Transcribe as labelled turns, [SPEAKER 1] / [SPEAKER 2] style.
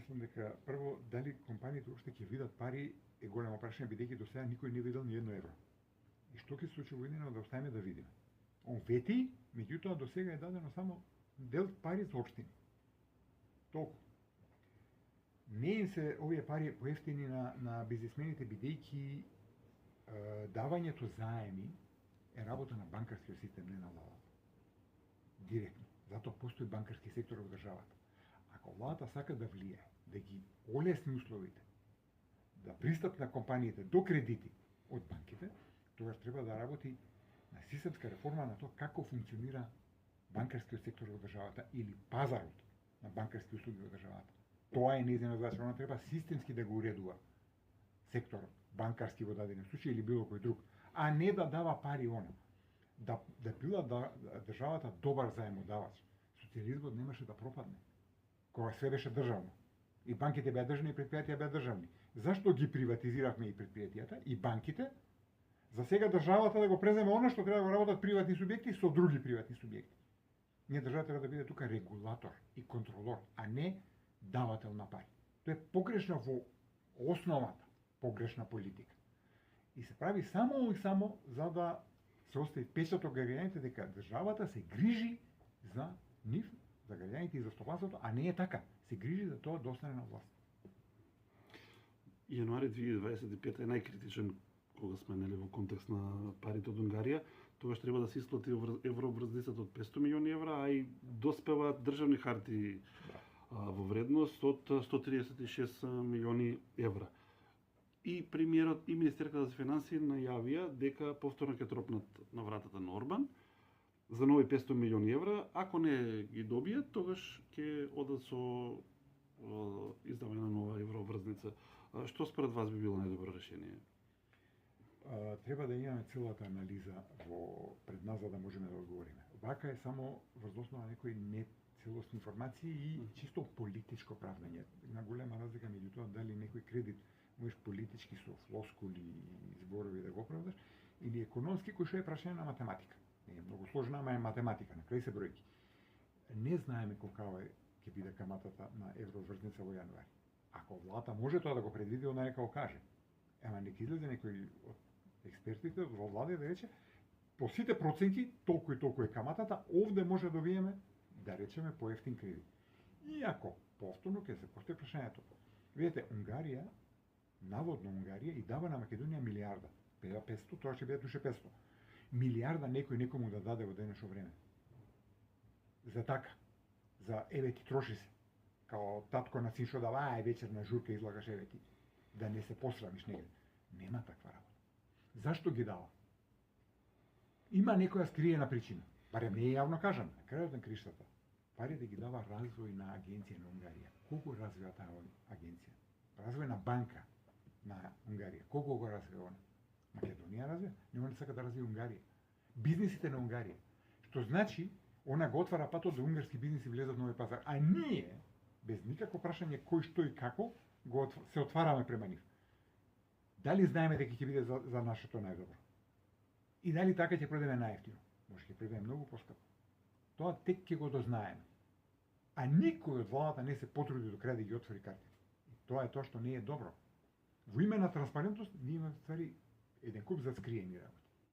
[SPEAKER 1] мислам дека прво дали компаниите уште ќе видат пари е големо прашање, бидејќи до сега никој не видел ни едно евро. И што ќе се случи во иднина да оставиме да видиме. Он вети, меѓутоа до сега е дадено само дел пари за општини. Толку. Не им се овие пари поевтини на бизнисмените, бидејќи давањето заеми е работа на банкарскиот систем, не на владата. Директно. Затоа постои банкарски сектор во државата. Ако владата сака да влие, да ги олесни условите, да пристапи на компаниите до кредити од банките, тогаш треба да работи на системска реформа на тоа како функционира банкарскиот сектор во државата или пазарот на банкарски услуги во државата. Тоа е нејзина задача, она треба системски да го уредува секторот банкарски во даден случај или било кој друг, а не да дава пари она. Да била државата добар заемодавач, социјализмот немаше да пропадне. Кога све беше државно. И банките беа државни, и предпријатија беа државни. Зашто ги приватизиравме и предпријатијата, и банките? За сега државата да го преземе она што треба да го работат приватни субјекти со други приватни субјекти. Ние државата треба да биде тука регулатор и контролор, а не давател на пари. Тоа е погрешна во основата, погрешна политика. И се прави само и само за да се остави печатот граѓаните дека државата се грижи за нив, за граѓаните и за стопанството, а не е така. Се грижи за тоа да остане на власт.
[SPEAKER 2] Јануари 2025 е најкритичен кога сме нели во контекст на парите од Унгарија. Тогаш треба да се исплати евроврзницата од 500 милиони евра, а и доспеваат државни харти во вредност од 136 милиони евра. И премиерот и Министерката за финансии најавија дека повторно ќе тропнат на вратата на Орбан за нови 500 милиони евра. Ако не ги добијат, тогаш ќе одат со издавање на нова евроврзница. Што според вас би било најдобро решение?
[SPEAKER 1] Треба да имаме целата анализа пред нас за да можеме да одговориме. Вака е само врз основа на некои нецелосни информации и чисто политичко правдање. Има голема разлика меѓу тоа дали некој кредит можеш политички со флоскули и зборови да го оправдаш или економски кој што е прашање на математика. Не е многу сложна, ама е математика, на крај се бројки. Не знаеме колкава ќе биде каматата на евроврзница во јануари. Ако владата може тоа да го предвиди, она нека го каже. Ама нека излезе некој од експертите во влада да рече по сите проценти толку и толку е каматата, овде може да добиеме, да речеме, поевтин кредит. Иако повторно ќе се постои прашањето. Видете, Унгарија, наводно Унгарија и дава на Македонија милиарда. 500, тоа ќе биде душе 500. Милиарда некој некому да даде во денешно време. За така. За еве ти троши се. Као татко на син што дава, вечер на журка излагаш еве ти. Да не се посрамиш негде. Нема таква работа. Зашто ги дава? Има некоја скриена причина. Барем не е јавно кажано. На крајот на криштата. Парите ги дава развојна агенција на Унгарија. Колку развива таа агенција? Развојна банка на Унгарија. Колку го развива она? Македонија развива? Не може сака да развива Унгарија. Бизнисите на Унгарија. Што значи, она го отвара патот да унгарски бизниси влезат на овој пазар. А ние, без никакво прашање кој, што и како, се отвараме према нив. Дали знаеме дека ќе биде за нашето најдобро? И дали така ќе продеме најевтино? Може ќе продеме многу поскапо. Тоа тек ќе го дознаеме. А никој од владата не се потруди до крај да ги отвори картите. И тоа е тоа што не е добро. Во име на транспарентност ние имаме ствари еден куп за скриени работи.